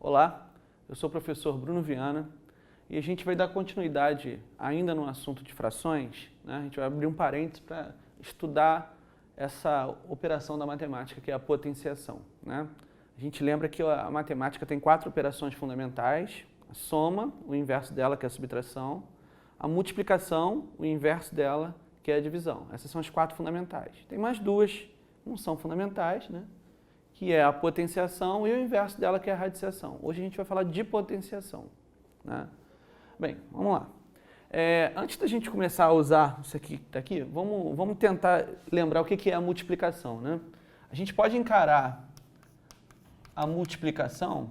Olá, eu sou o professor Bruno Viana e a gente vai dar continuidade ainda no assunto de frações, né? A gente vai abrir um parênteses para estudar essa operação da matemática que é a potenciação, né? A gente lembra que a matemática tem 4 operações fundamentais: a soma, o inverso dela, que é a subtração, a multiplicação, o inverso dela, que é a divisão. Essas são as 4 fundamentais. Tem mais 2 que não são fundamentais, né? Que é a potenciação e o inverso dela, que é a radiciação. Hoje a gente vai falar de potenciação, né? Bem, vamos lá. Antes da gente começar a usar isso aqui, daqui, vamos tentar lembrar o que é a multiplicação, né? A gente pode encarar a multiplicação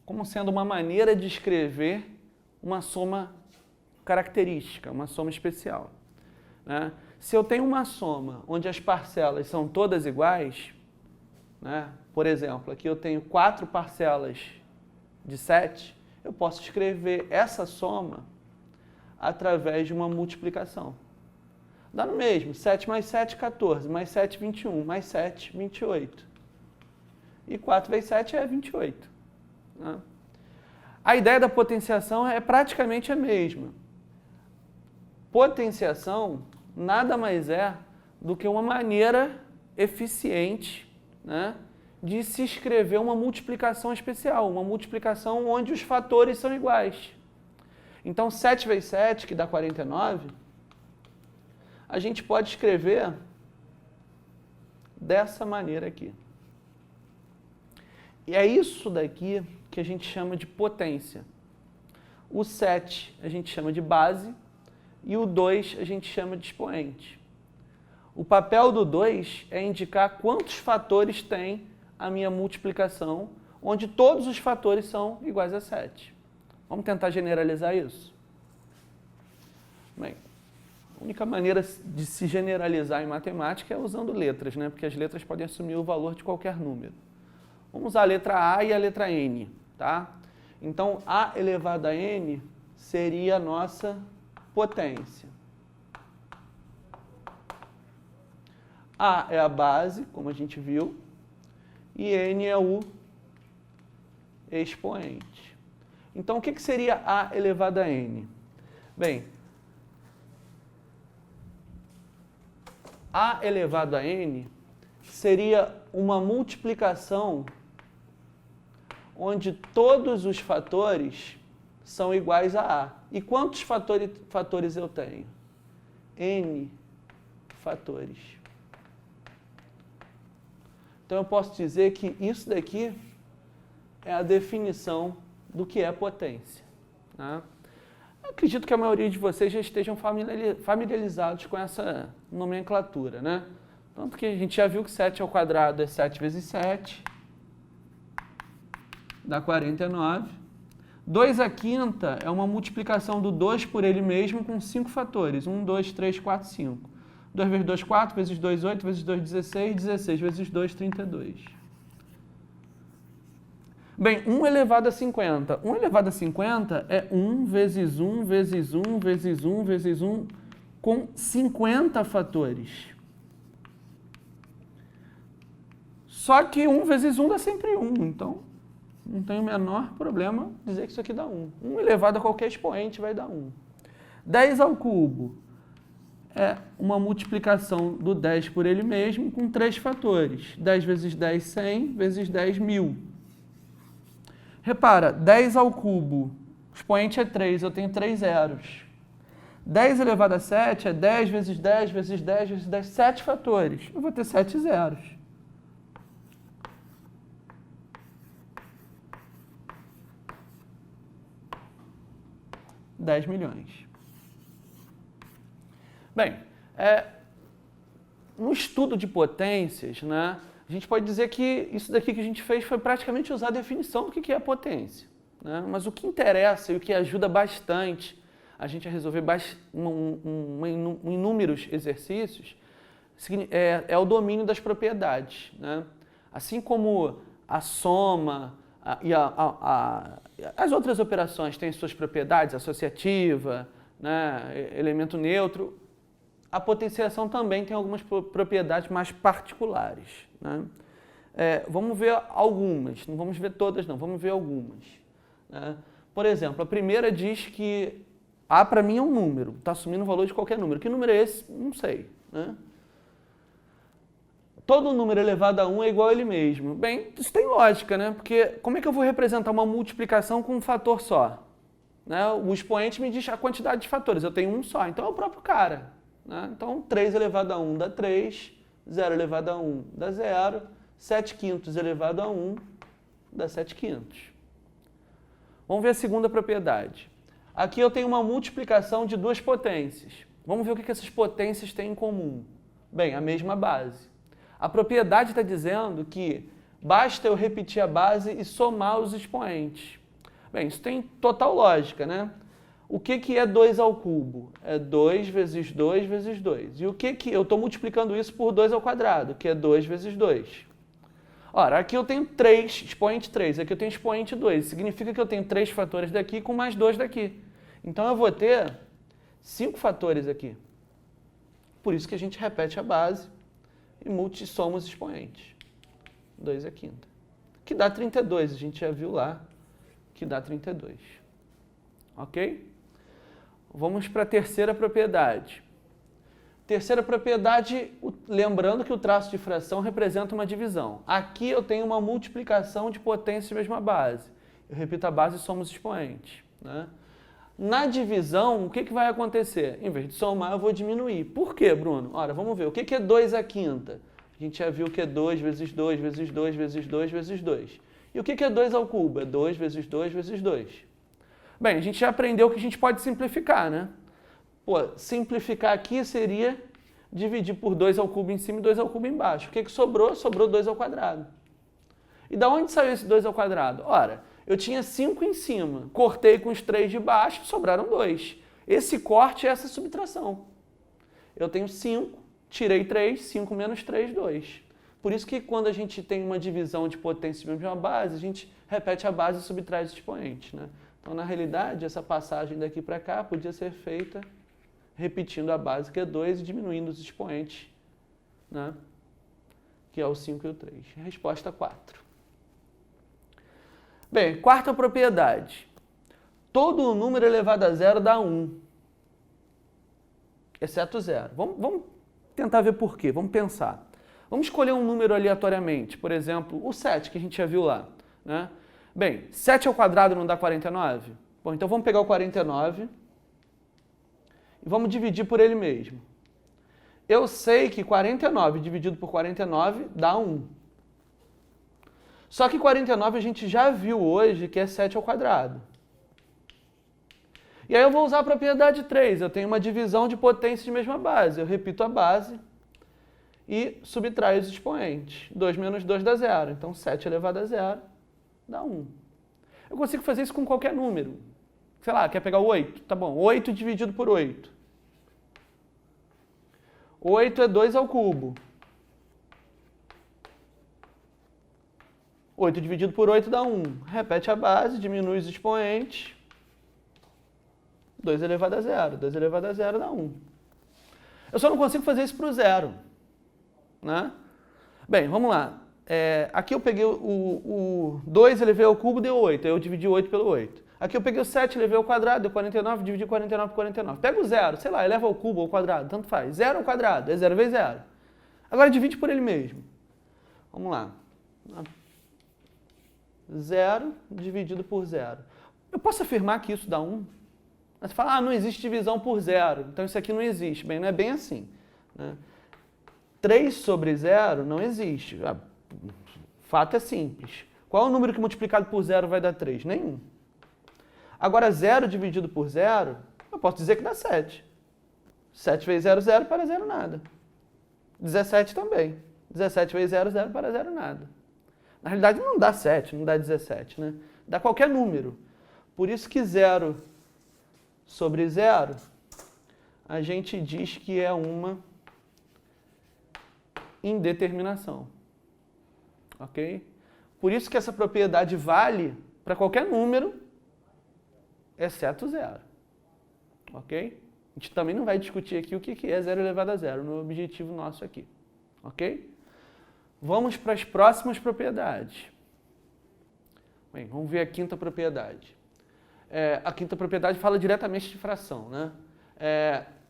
como sendo uma maneira de escrever uma soma característica, uma soma especial, né? Se eu tenho uma soma onde as parcelas são todas iguais, né? Por exemplo, aqui eu tenho 4 parcelas de 7, eu posso escrever essa soma através de uma multiplicação. Dá no mesmo, 7 mais 7, 14, mais 7, 21, mais 7, 28. E 4 vezes 7 é 28. Né? A ideia da potenciação é praticamente a mesma. Potenciação nada mais é do que uma maneira eficiente, né, de se escrever uma multiplicação especial, uma multiplicação onde os fatores são iguais. Então, 7 vezes 7, que dá 49, a gente pode escrever dessa maneira aqui. E é isso daqui que a gente chama de potência. O 7 a gente chama de base e o 2 a gente chama de expoente. O papel do 2 é indicar quantos fatores tem a minha multiplicação, onde todos os fatores são iguais a 7. Vamos tentar generalizar isso? Bem, a única maneira de se generalizar em matemática é usando letras, né? Porque as letras podem assumir o valor de qualquer número. Vamos usar a letra A e a letra N, tá? Então, A elevado a N seria a nossa potência. A é a base, como a gente viu, e N é o expoente. Então, o que seria A elevado a N? Bem, A elevado a N seria uma multiplicação onde todos os fatores são iguais a A. E quantos fatores eu tenho? N fatores. Então, eu posso dizer que isso daqui é a definição do que é potência, né? Eu acredito que a maioria de vocês já estejam familiarizados com essa nomenclatura, né? Tanto que a gente já viu que 7 ao quadrado é 7 vezes 7, dá 49. 2 à quinta é uma multiplicação do 2 por ele mesmo com 5 fatores. 1, 2, 3, 4, 5. 2 vezes 2, 4, vezes 2, 8, vezes 2, 16, 16 vezes 2, 32. Bem, 1 elevado a 50. 1 elevado a 50 é 1 vezes 1 vezes 1 vezes 1 vezes 1 com 50 fatores. Só que 1 vezes 1 dá sempre 1, então não tem o menor problema dizer que isso aqui dá 1. 1 elevado a qualquer expoente vai dar 1. 10 ao cubo é uma multiplicação do 10 por ele mesmo com 3 fatores. 10 vezes 10, 100, vezes 10, 1000. Repara, 10 ao cubo, o expoente é 3, eu tenho 3 zeros. 10 elevado a 7 é 10 vezes 10 vezes 10 vezes 10, 7 fatores. Eu vou ter 7 zeros. $10 milhões. Bem, no estudo de potências, né, a gente pode dizer que isso daqui que a gente fez foi praticamente usar a definição do que é a potência, né? Mas o que interessa e o que ajuda bastante a gente a resolver inúmeros exercícios é o domínio das propriedades, né? Assim como a soma e as outras operações têm suas propriedades, associativa, né, elemento neutro, a potenciação também tem algumas propriedades mais particulares, né? Vamos ver algumas, não vamos ver todas não, vamos ver algumas. Né? Por exemplo, a primeira diz que A para mim é um número, está assumindo o valor de qualquer número. Que número é esse? Não sei. Né? Todo número elevado a 1 é igual a ele mesmo. Bem, isso tem lógica, né? Porque como é que eu vou representar uma multiplicação com um fator só? Né? O expoente me diz a quantidade de fatores, eu tenho um só, então é o próprio cara. Né? Então 3 elevado a 1 dá 3, 0 elevado a 1 dá 0, 7 quintos elevado a 1 dá 7 quintos. Vamos ver a segunda propriedade. Aqui eu tenho uma multiplicação de duas potências. Vamos ver o que essas potências têm em comum. Bem, a mesma base. A propriedade está dizendo que basta eu repetir a base e somar os expoentes. Bem, isso tem total lógica, né? O que é 2 ao cubo? É 2 vezes 2 vezes 2. E o que eu estou multiplicando isso por 2 ao quadrado, que é 2 vezes 2. Ora, aqui eu tenho 3, expoente 3, aqui eu tenho expoente 2. Significa que eu tenho 3 fatores daqui com mais 2 daqui. Então eu vou ter 5 fatores aqui. Por isso que a gente repete a base e multissoma os expoentes. 2 é quinta. Que dá 32, a gente já viu lá que dá 32. Ok? Vamos para a terceira propriedade. Terceira propriedade, lembrando que o traço de fração representa uma divisão. Aqui eu tenho uma multiplicação de potências de mesma base. Eu repito a base e somo os expoentes. Né? Na divisão, o que vai acontecer? Em vez de somar, eu vou diminuir. Por quê, Bruno? Ora, vamos ver. O que é 2 à quinta? A gente já viu que é 2 vezes 2 vezes 2 vezes 2 vezes 2. E o que é 2 ao cubo? É 2 vezes 2 vezes 2. Bem, a gente já aprendeu que a gente pode simplificar, né? Pô, simplificar aqui seria dividir por 2 ao cubo em cima e 2 ao cubo embaixo. O que sobrou? Sobrou 2 ao quadrado. E da onde saiu esse 2 ao quadrado? Ora, eu tinha 5 em cima, cortei com os 3 de baixo, sobraram 2. Esse corte é essa subtração. Eu tenho 5, tirei 3, 5 menos 3, 2. Por isso que quando a gente tem uma divisão de potência de uma base, a gente repete a base e subtrai os expoentes. Né? Então, na realidade, essa passagem daqui para cá podia ser feita repetindo a base, que é 2, e diminuindo os expoentes, né? Que é o 5 e o 3. Resposta 4. Bem, quarta propriedade. Todo número elevado a zero dá 1, exceto 0. Vamos tentar ver por quê, vamos pensar. Vamos escolher um número aleatoriamente, por exemplo, o 7, que a gente já viu lá. Né? Bem, 7 ao quadrado não dá 49? Bom, então vamos pegar o 49 e vamos dividir por ele mesmo. Eu sei que 49 dividido por 49 dá 1. Só que 49 a gente já viu hoje que é 7 ao quadrado. E aí eu vou usar a propriedade 3. Eu tenho uma divisão de potências de mesma base. Eu repito a base e subtraio os expoentes. 2 menos 2 dá 0. Então 7 elevado a 0 dá 1. Eu consigo fazer isso com qualquer número. Sei lá, quer pegar o 8? Tá bom, 8 dividido por 8. 8 é 2 ao cubo. 8 dividido por 8 dá 1. Repete a base, diminui os expoentes. 2 elevado a 0. 2 elevado a 0 dá 1. Eu só não consigo fazer isso para o 0. Né? Bem, vamos lá. Aqui eu peguei o 2, elevei ao cubo, deu 8. Aí eu dividi 8 pelo 8. Aqui eu peguei o 7, elevei ao quadrado, deu 49, dividi 49 por 49. Pega o 0, sei lá, eleva ao cubo ou ao quadrado, tanto faz. 0 ao quadrado, é 0 vezes 0. Agora divide por ele mesmo. Vamos lá. 0 dividido por 0. Eu posso afirmar que isso dá 1? Você fala, não existe divisão por 0, então isso aqui não existe. Bem, não é bem assim. Né? 3 sobre 0 não existe. O fato é simples. Qual é o número que multiplicado por 0 vai dar 3? Nenhum. Agora, 0 dividido por 0, eu posso dizer que dá 7. 7 vezes 0, 0 para 0, nada. 17 também. 17 vezes 0, 0 para 0, nada. Na realidade, não dá 7, não dá 17, né? Dá qualquer número. Por isso que 0 sobre 0, a gente diz que é uma indeterminação. Ok? Por isso que essa propriedade vale para qualquer número, exceto 0. Ok? A gente também não vai discutir aqui o que é 0 elevado a 0, no objetivo nosso aqui. Ok? Vamos para as próximas propriedades. Bem, vamos ver a quinta propriedade. A quinta propriedade fala diretamente de fração, né?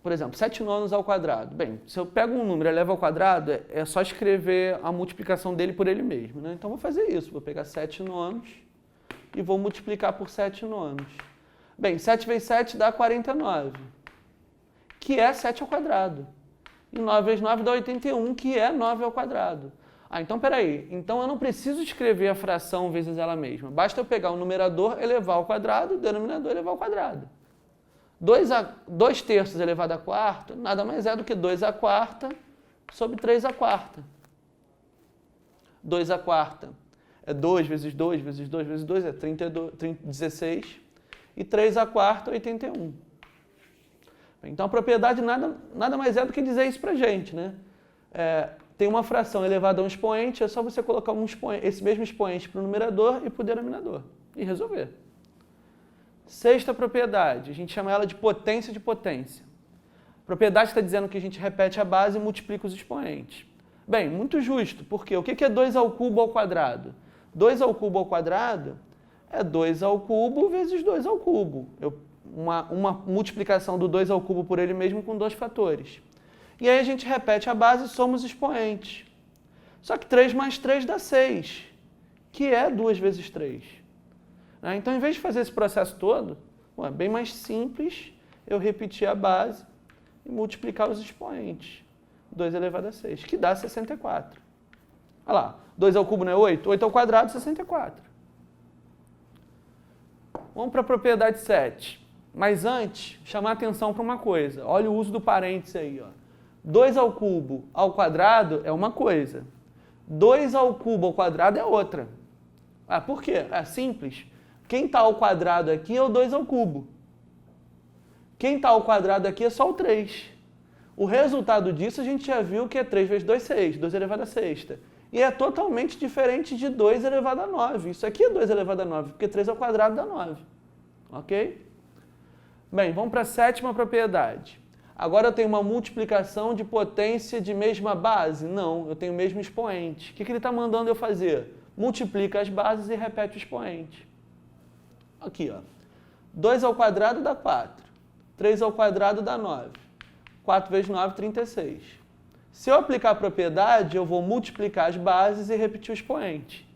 Por exemplo, 7 nonos ao quadrado. Bem, se eu pego um número e elevo ao quadrado, é só escrever a multiplicação dele por ele mesmo, né? Então, vou fazer isso. Vou pegar 7 nonos e vou multiplicar por 7 nonos. Bem, 7 vezes 7 dá 49, que é 7 ao quadrado. E 9 vezes 9 dá 81, que é 9 ao quadrado. Então, peraí. Então, eu não preciso escrever a fração vezes ela mesma. Basta eu pegar o numerador, elevar ao quadrado, o denominador, elevar ao quadrado. 2 terços elevado a quarta nada mais é do que 2 a quarta sobre 3 a quarta. 2 a quarta é 2 vezes 2 vezes 2 vezes 2, é 16. E 3 a quarta, 81. Então, a propriedade nada mais é do que dizer isso para a gente, né? Tem uma fração elevada a um expoente, é só você colocar esse mesmo expoente para o numerador e para o denominador. E resolver. Sexta propriedade, a gente chama ela de potência de potência. A propriedade está dizendo que a gente repete a base e multiplica os expoentes. Bem, muito justo, porque o que é 2 ao cubo ao quadrado? 2 ao cubo ao quadrado é 2 ao cubo vezes 2 ao cubo. Uma multiplicação do 2 ao cubo por ele mesmo com 2 fatores. E aí a gente repete a base e soma os expoentes. Só que 3 mais 3 dá 6, que é 2 vezes 3. Então, em vez de fazer esse processo todo, é bem mais simples eu repetir a base e multiplicar os expoentes. 2 elevado a 6, que dá 64. Olha lá, 2 ao cubo não é 8? 8 ao quadrado, 64. Vamos para a propriedade 7. Mas antes, chamar atenção para uma coisa. Olha o uso do parênteses aí. 2 ao cubo ao quadrado é uma coisa. 2 ao cubo ao quadrado é outra. Por quê? É simples. Quem está ao quadrado aqui é o 2 ao cubo. Quem está ao quadrado aqui é só o 3. O resultado disso a gente já viu que é 3 vezes 2, 6. 2 elevado a sexta. E é totalmente diferente de 2 elevado a 9. Isso aqui é 2 elevado a 9, porque 3 ao quadrado dá 9. Ok? Bem, vamos para a sétima propriedade. Agora eu tenho uma multiplicação de potência de mesma base? Não, eu tenho o mesmo expoente. O que ele está mandando eu fazer? Multiplica as bases e repete o expoente. Aqui, 2 ao quadrado dá 4. 3 ao quadrado dá 9. 4 vezes 9, 36. Se eu aplicar a propriedade, eu vou multiplicar as bases e repetir o expoente.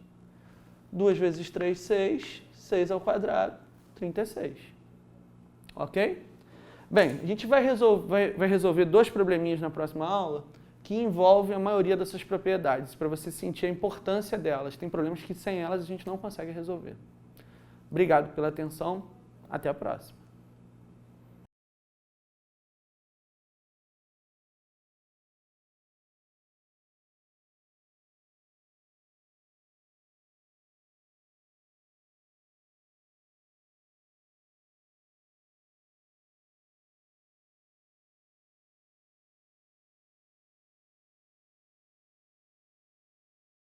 2 vezes 3, 6. 6 ao quadrado, 36. Ok? Bem, a gente vai resolver 2 probleminhas na próxima aula que envolvem a maioria dessas propriedades, para você sentir a importância delas. Tem problemas que sem elas a gente não consegue resolver. Obrigado pela atenção. Até a próxima.